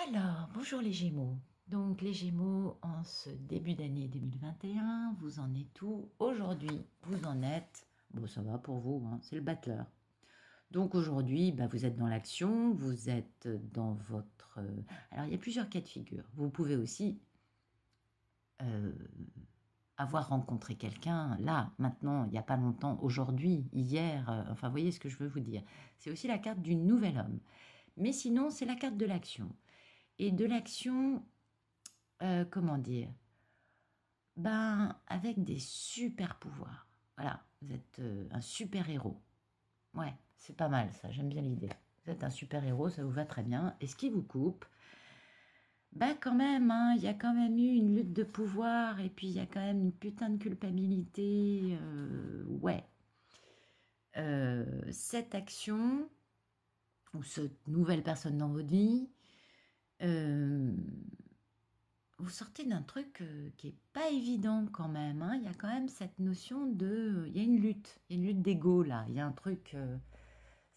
Alors, bonjour les Gémeaux. Donc les Gémeaux, en ce début d'année 2021, vous en êtes où aujourd'hui? Vous en êtes, bon ça va pour vous, hein, c'est le battleur. Donc aujourd'hui, bah, vous êtes dans l'action, vous êtes dans votre... Alors il y a plusieurs cas de figure. Vous pouvez aussi euh, avoir rencontré quelqu'un là, maintenant, il n'y a pas longtemps, aujourd'hui, hier, enfin vous voyez ce que je veux vous dire. C'est aussi la carte du nouvel homme. Mais sinon, c'est la carte de l'action. Et de l'action, comment dire, ben, avec des super pouvoirs. Voilà, vous êtes un super héros. Ouais, c'est pas mal ça, j'aime bien l'idée. Vous êtes un super héros, ça vous va très bien. Et ce qui vous coupe, ben quand même, hein, il y a quand même eu une lutte de pouvoir et puis il y a quand même une putain de culpabilité. Ouais. Cette action, ou cette nouvelle personne dans votre vie, euh, vous sortez d'un truc qui est pas évident quand même, hein. Il y a quand même cette notion de... Il y a une lutte d'ego là. Il y a un truc...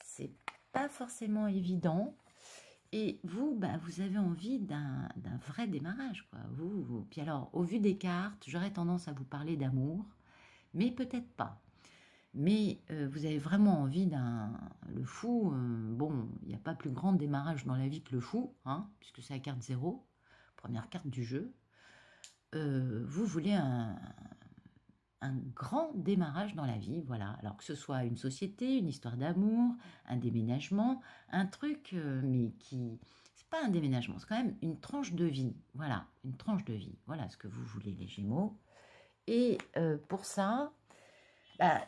c'est pas forcément évident. Et vous, bah, vous avez envie d'un vrai démarrage, quoi. Puis alors, au vu des cartes, j'aurais tendance à vous parler d'amour, mais peut-être pas. Mais vous avez vraiment envie d'un... Le fou, bon, il n'y a pas plus grand démarrage dans la vie que le fou, hein, puisque c'est la carte zéro, première carte du jeu. Vous voulez un grand démarrage dans la vie, voilà. Alors que ce soit une société, une histoire d'amour, un déménagement, un truc, mais qui... C'est pas un déménagement, c'est quand même une tranche de vie, voilà, une tranche de vie. Voilà ce que vous voulez, les Gémeaux. Et pour ça, bah,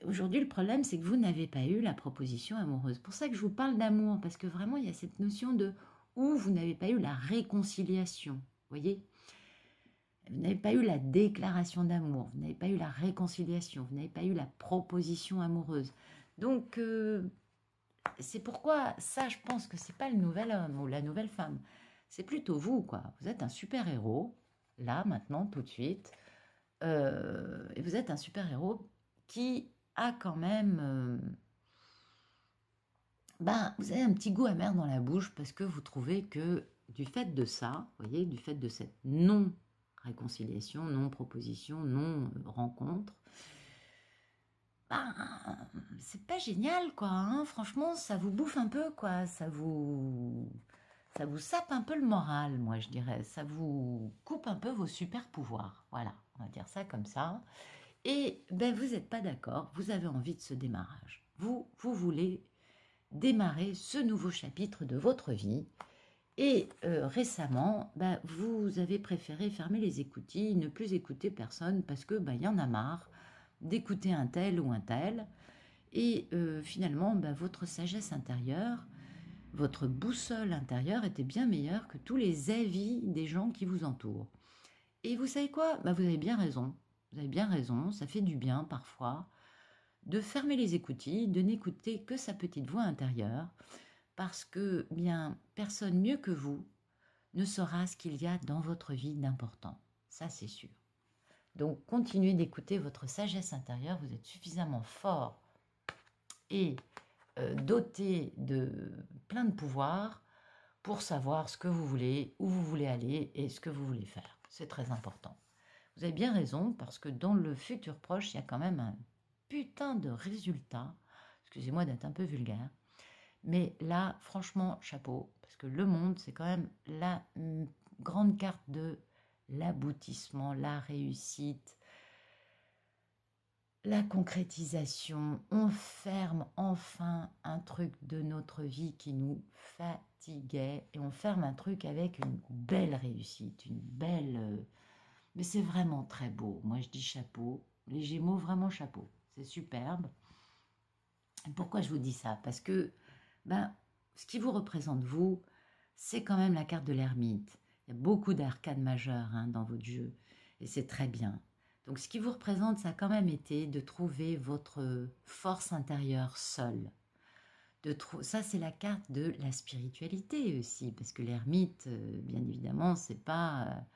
aujourd'hui, le problème, c'est que vous n'avez pas eu la proposition amoureuse. C'est pour ça que je vous parle d'amour, parce que vraiment, il y a cette notion de où vous n'avez pas eu la réconciliation, vous voyez. Vous n'avez pas eu la déclaration d'amour, vous n'avez pas eu la réconciliation, vous n'avez pas eu la proposition amoureuse. Donc, c'est pourquoi ça, je pense que c'est pas le nouvel homme ou la nouvelle femme. C'est plutôt vous, quoi. Vous êtes un super-héros, là, maintenant, tout de suite. Et vous êtes un super-héros qui a quand même... ben, vous avez un petit goût amer dans la bouche parce que vous trouvez que du fait de ça, vous voyez, du fait de cette non-réconciliation, non-proposition, non-rencontre, ben, c'est pas génial, quoi, hein. Franchement, ça vous bouffe un peu, quoi. Ça vous sape un peu le moral, moi, je dirais. Ça vous coupe un peu vos super pouvoirs. Voilà, on va dire ça comme ça. Et ben, vous n'êtes pas d'accord, vous avez envie de ce démarrage. Vous voulez démarrer ce nouveau chapitre de votre vie. Et récemment, ben, vous avez préféré fermer les écoutilles, ne plus écouter personne parce que ben, y en a marre d'écouter un tel ou un tel. Et finalement, ben, votre sagesse intérieure, votre boussole intérieure était bien meilleure que tous les avis des gens qui vous entourent. Et vous savez quoi? Ben, vous avez bien raison. Vous avez bien raison, ça fait du bien parfois de fermer les écoutilles, de n'écouter que sa petite voix intérieure, parce que bien personne mieux que vous ne saura ce qu'il y a dans votre vie d'important. Ça, c'est sûr. Donc, continuez d'écouter votre sagesse intérieure. Vous êtes suffisamment fort et doté de plein de pouvoirs pour savoir ce que vous voulez, où vous voulez aller et ce que vous voulez faire. C'est très important. Vous avez bien raison, parce que dans le futur proche, il y a quand même un putain de résultat. Excusez-moi d'être un peu vulgaire. Mais là, franchement, chapeau, parce que le monde, c'est quand même la grande carte de l'aboutissement, la réussite, la concrétisation. On ferme enfin un truc de notre vie qui nous fatiguait et on ferme un truc avec une belle réussite, une belle... Mais c'est vraiment très beau. Moi, je dis chapeau. Les Gémeaux, vraiment chapeau. C'est superbe. Pourquoi je vous dis ça? Parce que ben, ce qui vous représente, vous, c'est quand même la carte de l'ermite. Il y a beaucoup d'arcades majeures hein, dans votre jeu, et c'est très bien. Donc ce qui vous représente, ça a quand même été de trouver votre force intérieure seule. Ça, c'est la carte de la spiritualité aussi, parce que l'ermite, bien évidemment, c'est pas...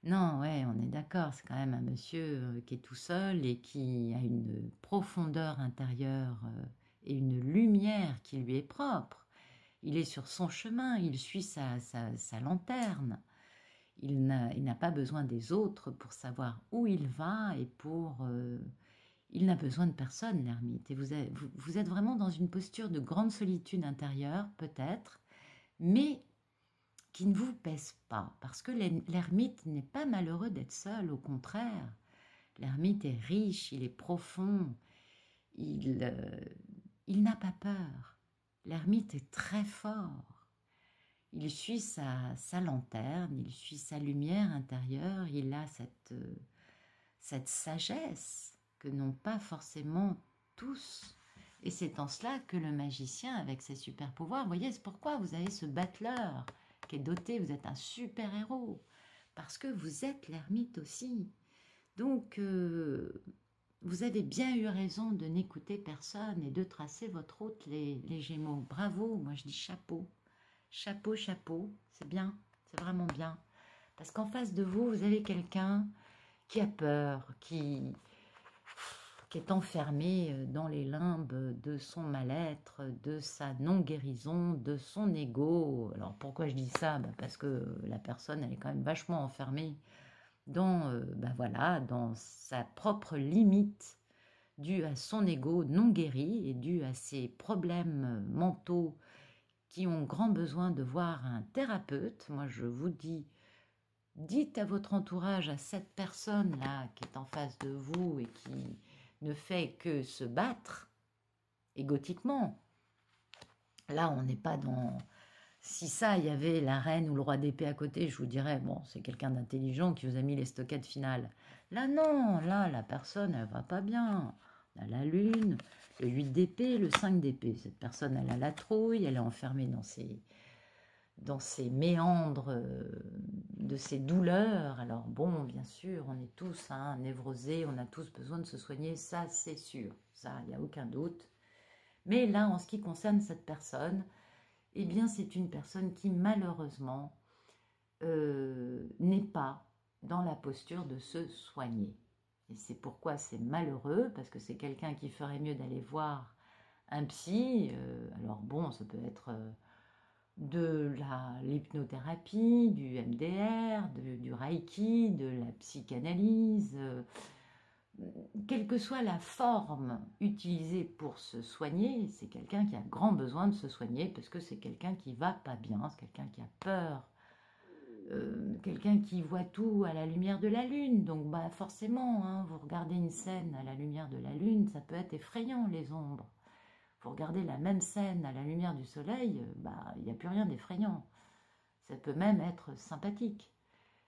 non, ouais, on est d'accord, c'est quand même un monsieur qui est tout seul et qui a une profondeur intérieure et une lumière qui lui est propre. il est sur son chemin, il suit sa lanterne. Il n'a pas besoin des autres pour savoir où il va et il n'a besoin de personne, l'ermite. Et vous êtes vraiment dans une posture de grande solitude intérieure, peut-être, mais qui ne vous pèse pas, parce que l'ermite n'est pas malheureux d'être seul, au contraire. L'ermite est riche, il est profond, il n'a pas peur. L'ermite est très fort. Il suit sa lanterne, il suit sa lumière intérieure, il a cette sagesse que n'ont pas forcément tous. Et c'est en cela que le magicien, avec ses super pouvoirs, vous voyez, c'est pourquoi vous avez ce battleur qui est doté, vous êtes un super héros, parce que vous êtes l'ermite aussi. Donc, vous avez bien eu raison de n'écouter personne et de tracer votre route, les Gémeaux. Bravo, moi je dis chapeau. Chapeau, chapeau, c'est bien, c'est vraiment bien. Parce qu'en face de vous, vous avez quelqu'un qui a peur, qui est enfermé dans les limbes de son mal-être, de sa non-guérison, de son ego. Alors pourquoi je dis ça? Parce que la personne, elle est quand même vachement enfermée dans, voilà, dans sa propre limite due à son ego non guéri et due à ses problèmes mentaux qui ont grand besoin de voir un thérapeute. Moi, je vous dis, dites à votre entourage, à cette personne-là qui est en face de vous et qui ne fait que se battre égotiquement. Là, on n'est pas dans... Si ça, il y avait la reine ou le roi d'épée à côté, je vous dirais, bon, c'est quelqu'un d'intelligent qui vous a mis les stockades finales. Là, non, là, la personne, elle va pas bien. On a la lune, le 8 d'épée, le 5 d'épée. Cette personne, elle a la trouille, elle est enfermée dans ses méandres de ses douleurs. Alors bon, bien sûr, on est tous névrosés, on a tous besoin de se soigner, ça c'est sûr, ça, il n'y a aucun doute. Mais là, en ce qui concerne cette personne, eh bien, c'est une personne qui, malheureusement, n'est pas dans la posture de se soigner. Et c'est pourquoi c'est malheureux, parce que c'est quelqu'un qui ferait mieux d'aller voir un psy. Alors bon, ça peut être de l'hypnothérapie, du MDR, du Reiki, de la psychanalyse, quelle que soit la forme utilisée pour se soigner, c'est quelqu'un qui a grand besoin de se soigner parce que c'est quelqu'un qui va pas bien, c'est quelqu'un qui a peur, quelqu'un qui voit tout à la lumière de la lune. Donc bah forcément, vous regardez une scène à la lumière de la lune, ça peut être effrayant les ombres. Vous regardez la même scène à la lumière du soleil, il n'y a plus rien d'effrayant. Ça peut même être sympathique.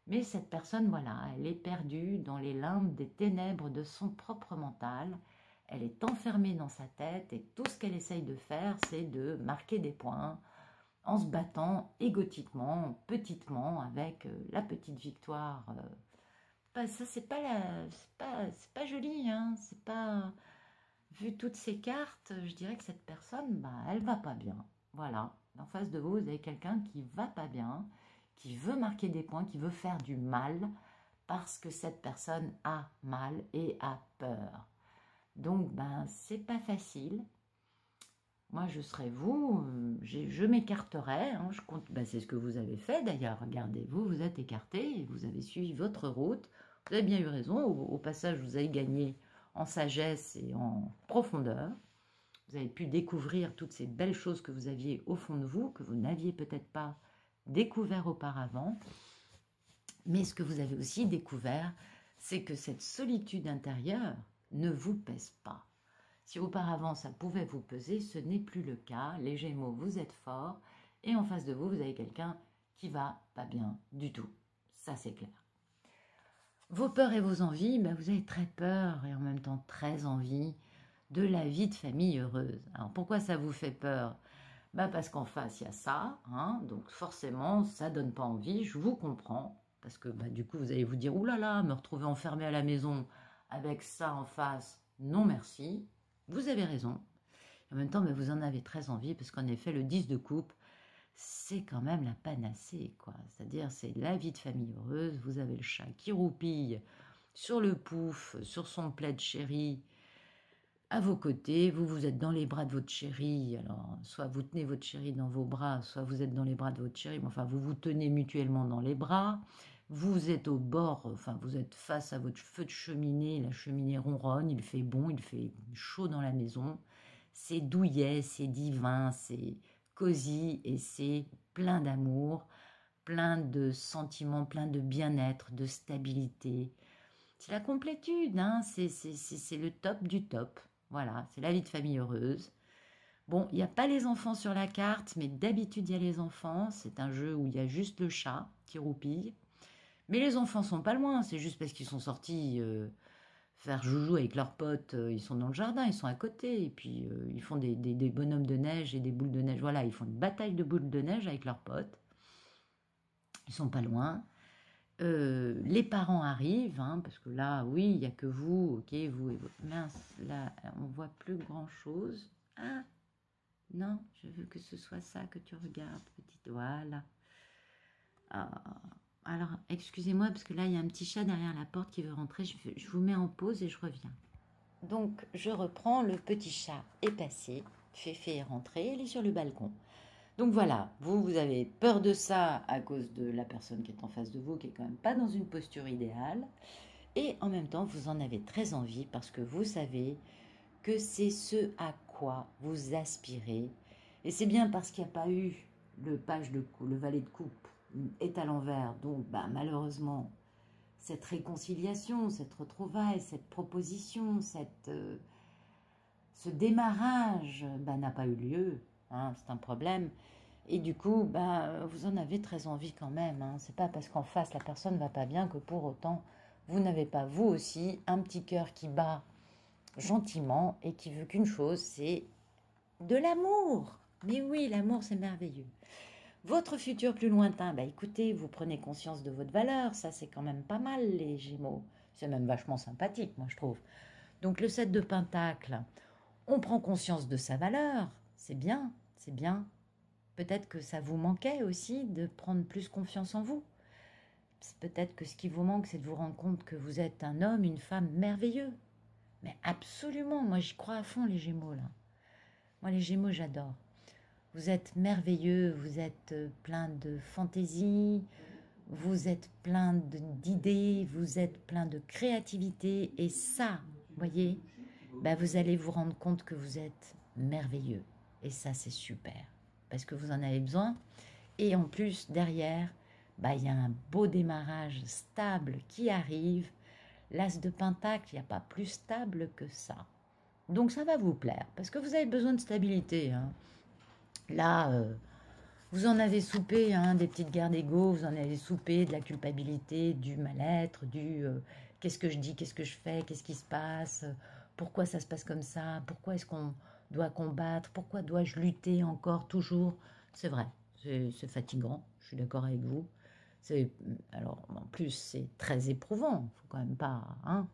Mais cette personne, voilà, elle est perdue dans les limbes des ténèbres de son propre mental. Elle est enfermée dans sa tête et tout ce qu'elle essaye de faire, c'est de marquer des points en se battant égotiquement, petitement, avec la petite victoire. Ça, c'est pas joli, hein, c'est pas... Vu toutes ces cartes, je dirais que cette personne, elle va pas bien. Voilà, en face de vous, vous avez quelqu'un qui va pas bien, qui veut marquer des points, qui veut faire du mal, parce que cette personne a mal et a peur. Donc, c'est pas facile. Moi, je serais vous, je m'écarterais. Je compte, c'est ce que vous avez fait d'ailleurs. Regardez, vous êtes écarté, et vous avez suivi votre route. Vous avez bien eu raison. Au passage, vous avez gagné en sagesse et en profondeur. Vous avez pu découvrir toutes ces belles choses que vous aviez au fond de vous, que vous n'aviez peut-être pas découvert auparavant. Mais ce que vous avez aussi découvert, c'est que cette solitude intérieure ne vous pèse pas. Si auparavant ça pouvait vous peser, ce n'est plus le cas. Les Gémeaux, vous êtes forts. Et en face de vous, vous avez quelqu'un qui va pas bien du tout. Ça, c'est clair. Vos peurs et vos envies, vous avez très peur et en même temps très envie de la vie de famille heureuse. Alors pourquoi ça vous fait peur? Parce qu'en face, il y a ça, donc forcément, ça donne pas envie, je vous comprends, parce que du coup, vous allez vous dire, ouh là là, me retrouver enfermé à la maison avec ça en face, non merci, vous avez raison. En même temps, vous en avez très envie, parce qu'en effet, le 10 de coupe, c'est quand même la panacée, quoi. C'est-à-dire, c'est la vie de famille heureuse, vous avez le chat qui roupille sur le pouf, sur son plaid chéri, à vos côtés, vous êtes dans les bras de votre chéri, alors soit vous tenez votre chéri dans vos bras, soit vous êtes dans les bras de votre chéri, mais enfin vous vous tenez mutuellement dans les bras, vous êtes au bord, enfin vous êtes face à votre feu de cheminée, la cheminée ronronne, il fait bon, il fait chaud dans la maison, c'est douillet, c'est divin, c'est cosy et c'est plein d'amour, plein de sentiments, plein de bien-être, de stabilité. C'est la complétude, hein, c'est le top du top. Voilà, c'est la vie de famille heureuse. Bon, il n'y a pas les enfants sur la carte, mais d'habitude il y a les enfants. C'est un jeu où il y a juste le chat qui roupille. Mais les enfants sont pas loin, c'est juste parce qu'ils sont sortis faire joujou avec leurs potes. Ils sont dans le jardin, ils sont à côté. Et puis ils font des bonhommes de neige et des boules de neige. Voilà, ils font une bataille de boules de neige avec leurs potes. Ils sont pas loin. Les parents arrivent, hein, parce que là, oui, il n'y a que vous, ok, vous et votre... Mince, là, on voit plus grand-chose. Ah, non, je veux que ce soit ça que tu regardes, petite. Voilà. Ah, alors, excusez-moi, parce que là, il y a un petit chat derrière la porte qui veut rentrer. Je vous mets en pause et je reviens. Donc, je reprends, le petit chat est passé. Féfé est rentré, elle est sur le balcon. Donc voilà, vous avez peur de ça à cause de la personne qui est en face de vous, qui est quand même pas dans une posture idéale. Et en même temps, vous en avez très envie parce que vous savez que c'est ce à quoi vous aspirez. Et c'est bien parce qu'il n'y a pas eu le page de coupe, le valet de coupe est à l'envers. Donc malheureusement, cette réconciliation, cette retrouvaille, cette proposition, ce démarrage n'a pas eu lieu. Hein, c'est un problème. Et du coup, vous en avez très envie quand même. Hein. C'est pas parce qu'en face la personne va pas bien que pour autant vous n'avez pas vous aussi un petit cœur qui bat gentiment et qui veut qu'une chose, c'est de l'amour. Mais oui, l'amour c'est merveilleux. Votre futur plus lointain, écoutez, vous prenez conscience de votre valeur, ça c'est quand même pas mal les Gémeaux. C'est même vachement sympathique, moi je trouve. Donc le 7 de Pentacle, on prend conscience de sa valeur, c'est bien, c'est bien. Peut-être que ça vous manquait aussi de prendre plus confiance en vous. Peut-être que ce qui vous manque, c'est de vous rendre compte que vous êtes un homme, une femme merveilleux. Mais absolument, moi j'y crois à fond les Gémeaux là. Moi les Gémeaux j'adore. Vous êtes merveilleux, vous êtes plein de fantaisie, vous êtes plein d'idées, vous êtes plein de créativité. Et ça, voyez, vous allez vous rendre compte que vous êtes merveilleux. Et ça c'est super. Parce que vous en avez besoin. Et en plus, derrière, il y a un beau démarrage stable qui arrive. L'as de Pentacle, il n'y a pas plus stable que ça. Donc ça va vous plaire, parce que vous avez besoin de stabilité. Hein. Là, vous en avez soupé des petites guerres d'ego, vous en avez soupé de la culpabilité, du mal-être, du qu'est-ce que je dis, qu'est-ce que je fais, qu'est-ce qui se passe, pourquoi ça se passe comme ça, pourquoi est-ce qu'on doit combattre, pourquoi dois-je lutter encore, toujours. C'est vrai, c'est fatigant, je suis d'accord avec vous. Alors, en plus, c'est très éprouvant, il faut quand même pas... Hein,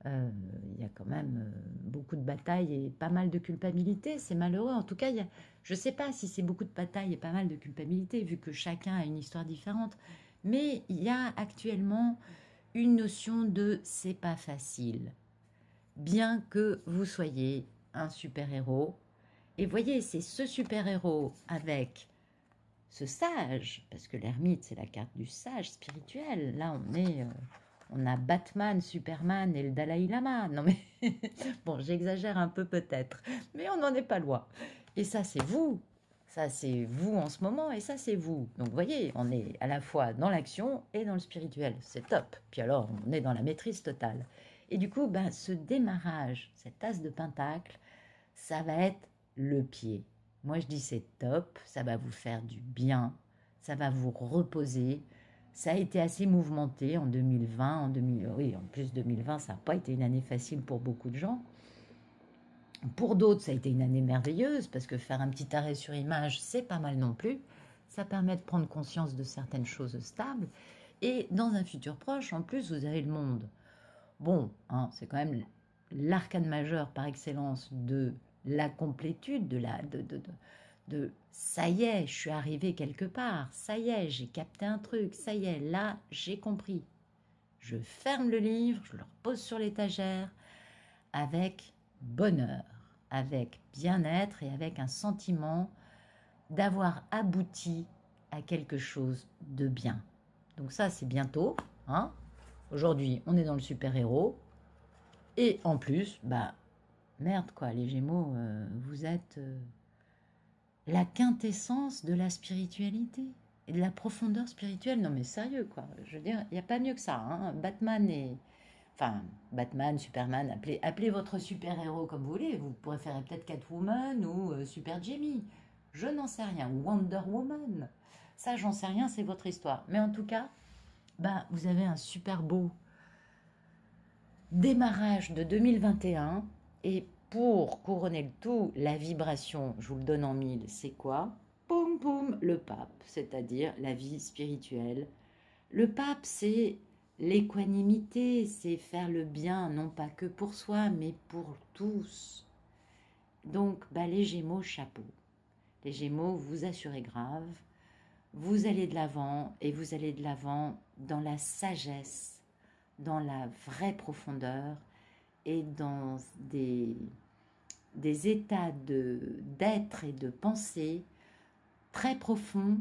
il y a quand même beaucoup de batailles et pas mal de culpabilité. C'est malheureux. En tout cas, je ne sais pas si c'est beaucoup de batailles et pas mal de culpabilité, vu que chacun a une histoire différente. Mais il y a actuellement une notion de c'est pas facile. Bien que vous soyez un super-héros. Et voyez, c'est ce super-héros avec ce sage, parce que l'ermite, c'est la carte du sage spirituel. Là, on a Batman, Superman et le Dalai Lama. Non mais, bon, j'exagère un peu peut-être, mais on n'en est pas loin. Et ça, c'est vous. Ça, c'est vous en ce moment, et ça, c'est vous. Donc, vous voyez, on est à la fois dans l'action et dans le spirituel. C'est top. Puis alors, on est dans la maîtrise totale. Et du coup, ce démarrage, cet as de pentacle, ça va être le pied. Moi, je dis c'est top, ça va vous faire du bien, ça va vous reposer. Ça a été assez mouvementé en 2020, oui, en plus 2020, ça n'a pas été une année facile pour beaucoup de gens. Pour d'autres, ça a été une année merveilleuse, parce que faire un petit arrêt sur image, c'est pas mal non plus. Ça permet de prendre conscience de certaines choses stables. Et dans un futur proche, en plus, vous avez le monde. Bon, hein, c'est quand même l'arcane majeur par excellence de la complétude, de ça y est, je suis arrivé quelque part, ça y est, j'ai capté un truc, ça y est, là, j'ai compris. Je ferme le livre, je le repose sur l'étagère avec bonheur, avec bien-être et avec un sentiment d'avoir abouti à quelque chose de bien. Donc ça, c'est bientôt. Hein. Aujourd'hui, on est dans le super-héros. Et en plus, bah, merde quoi, les Gémeaux, vous êtes la quintessence de la spiritualité et de la profondeur spirituelle. Non mais sérieux quoi, je veux dire, il n'y a pas mieux que ça. Hein. Batman et... Enfin, Batman, Superman, appelez votre super-héros comme vous voulez. Vous préférez peut-être Catwoman ou Super Jamie. Je n'en sais rien. Ou Wonder Woman. Ça, j'en sais rien, c'est votre histoire. Mais en tout cas, bah, vous avez un super beau démarrage de 2021. Et pour couronner le tout, la vibration, je vous le donne en mille, c'est quoi? Poum poum, le pape, c'est-à-dire la vie spirituelle. Le pape, c'est l'équanimité, c'est faire le bien, non pas que pour soi, mais pour tous. Donc, bah, les Gémeaux, chapeau. Les Gémeaux, vous assurez grave, vous allez de l'avant et vous allez de l'avant dans la sagesse, dans la vraie profondeur et dans des états d'être et de pensée très profonds,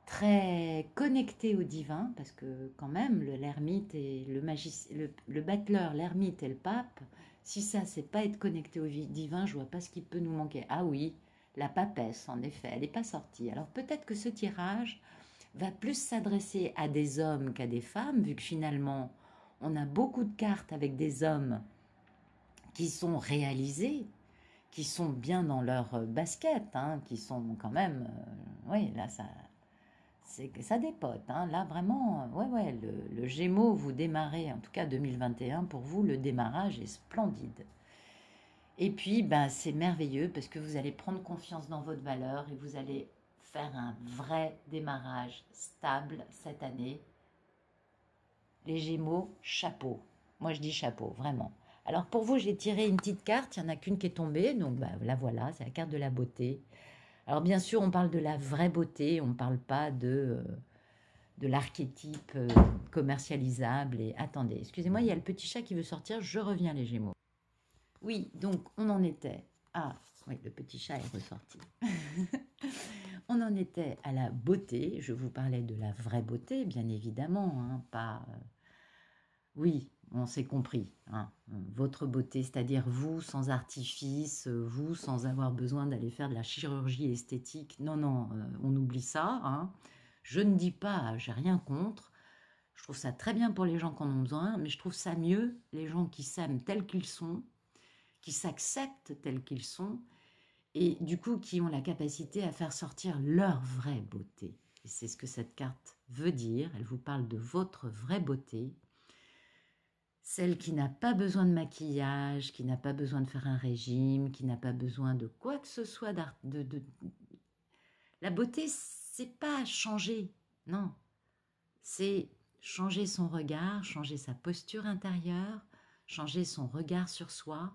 très connectés au divin, parce que quand même, l'ermite et le battleur, l'ermite et le pape, si ça, c'est pas être connecté au divin, je vois pas ce qui peut nous manquer. Ah oui, la papesse, en effet, elle n'est pas sortie. Alors peut-être que ce tirage va plus s'adresser à des hommes qu'à des femmes, vu que finalement, on a beaucoup de cartes avec des hommes qui sont réalisés, qui sont bien dans leur basket, hein, qui sont quand même... oui, là, ça dépote. Hein. Là, vraiment, ouais, le Gémeaux, vous démarrez, en tout cas 2021, pour vous, le démarrage est splendide. Et puis, ben, c'est merveilleux parce que vous allez prendre confiance dans votre valeur et vous allez faire un vrai démarrage stable cette année. Les Gémeaux, chapeau. Moi, je dis chapeau, vraiment. Alors, pour vous, j'ai tiré une petite carte. Il n'y en a qu'une qui est tombée. Donc, ben, la voilà, c'est la carte de la beauté. Alors, bien sûr, on parle de la vraie beauté. On ne parle pas de l'archétype commercialisable. Et attendez, excusez-moi, il y a le petit chat qui veut sortir. Je reviens, les Gémeaux. Oui, donc, on en était... Ah, oui, le petit chat est ressorti. On en était à la beauté. Je vous parlais de la vraie beauté, bien évidemment, hein, pas... Oui, on s'est compris. Hein. Votre beauté, c'est-à-dire vous sans artifice, vous sans avoir besoin d'aller faire de la chirurgie esthétique. Non, non, on oublie ça. Hein. Je ne dis pas, j'ai rien contre. Je trouve ça très bien pour les gens qui en ont besoin, mais je trouve ça mieux, les gens qui s'aiment tels qu'ils sont, qui s'acceptent tels qu'ils sont, et du coup qui ont la capacité à faire sortir leur vraie beauté. Et c'est ce que cette carte veut dire. Elle vous parle de votre vraie beauté. Celle qui n'a pas besoin de maquillage, qui n'a pas besoin de faire un régime, qui n'a pas besoin de quoi que ce soit La beauté, c'est pas changer, non. C'est changer son regard, changer sa posture intérieure, changer son regard sur soi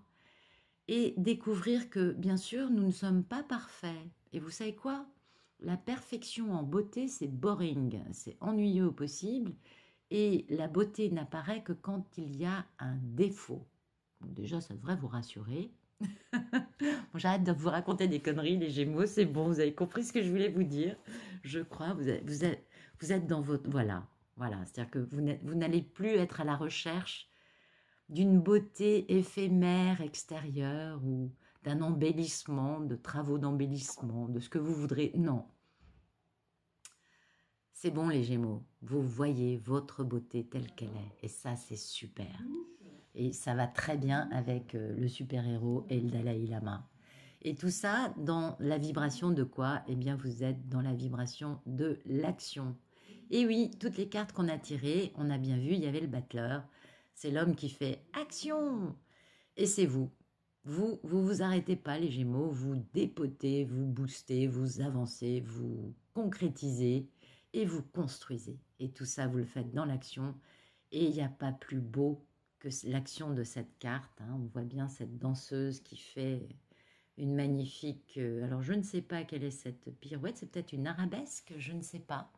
et découvrir que, bien sûr, nous ne sommes pas parfaits. Et vous savez quoi? La perfection en beauté, c'est boring, c'est ennuyeux au possible. Et la beauté n'apparaît que quand il y a un défaut. Donc déjà, ça devrait vous rassurer. Bon, j'arrête de vous raconter des conneries, les Gémeaux, c'est bon, vous avez compris ce que je voulais vous dire. Je crois, vous êtes dans votre... Voilà, c'est-à-dire que vous n'allez plus être à la recherche d'une beauté éphémère extérieure ou d'un embellissement, de travaux d'embellissement, de ce que vous voudrez. Non, c'est bon les Gémeaux, vous voyez votre beauté telle qu'elle est. Et ça, c'est super. Et ça va très bien avec le super-héros et le Dalai Lama. Et tout ça dans la vibration de quoi? Eh bien, vous êtes dans la vibration de l'action. Et oui, toutes les cartes qu'on a tirées, on a bien vu, il y avait le battleur. C'est l'homme qui fait action. Et c'est vous. Vous arrêtez pas, les Gémeaux. Vous dépotez, vous boostez, vous avancez, vous concrétisez et vous construisez. Et tout ça, vous le faites dans l'action. Et il n'y a pas plus beau que l'action de cette carte. Hein. On voit bien cette danseuse qui fait une magnifique... alors, je ne sais pas quelle est cette pirouette. C'est peut-être une arabesque, je ne sais pas.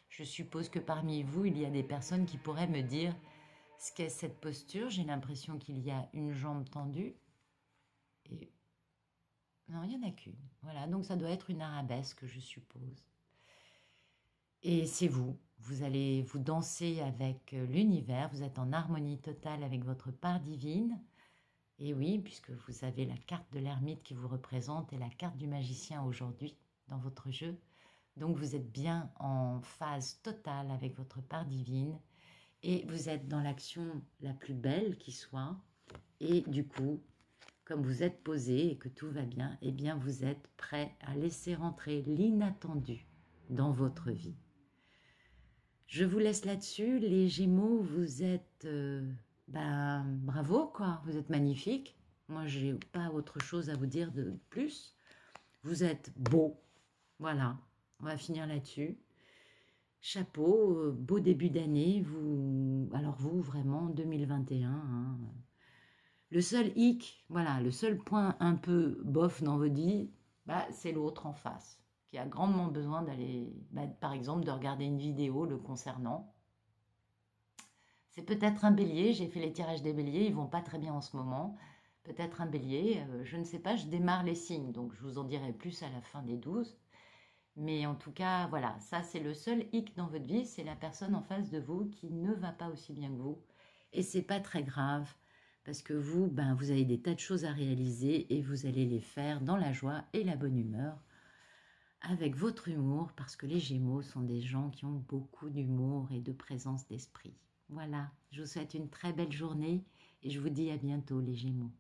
Je suppose que parmi vous, il y a des personnes qui pourraient me dire ce qu'est cette posture. J'ai l'impression qu'il y a une jambe tendue. Et... Non, il n'y en a qu'une. Voilà, donc ça doit être une arabesque, je suppose. Et c'est vous. Vous allez vous danser avec l'univers. Vous êtes en harmonie totale avec votre part divine. Et oui, puisque vous avez la carte de l'ermite qui vous représente et la carte du magicien aujourd'hui dans votre jeu. Donc vous êtes bien en phase totale avec votre part divine. Et vous êtes dans l'action la plus belle qui soit. Et du coup, comme vous êtes posé et que tout va bien, eh bien vous êtes prêt à laisser rentrer l'inattendu dans votre vie. Je vous laisse là-dessus. Les Gémeaux, vous êtes... bravo, quoi. Vous êtes magnifiques. Moi, j'ai pas autre chose à vous dire de plus. Vous êtes beau. Voilà. On va finir là-dessus. Chapeau, beau début d'année. Vous... Alors vous, vraiment, 2021. Hein. Le seul hic, voilà, le seul point un peu bof dans votre vie, c'est l'autre en face, qui a grandement besoin d'aller, par exemple, de regarder une vidéo le concernant. C'est peut-être un bélier, j'ai fait les tirages des béliers, ils vont pas très bien en ce moment. Peut-être un bélier, je ne sais pas, je démarre les signes, donc je vous en dirai plus à la fin des 12. Mais en tout cas, voilà, ça c'est le seul hic dans votre vie, c'est la personne en face de vous qui ne va pas aussi bien que vous. Et c'est pas très grave, parce que vous, vous avez des tas de choses à réaliser et vous allez les faire dans la joie et la bonne humeur, avec votre humour, parce que les Gémeaux sont des gens qui ont beaucoup d'humour et de présence d'esprit. Voilà, je vous souhaite une très belle journée et je vous dis à bientôt les Gémeaux.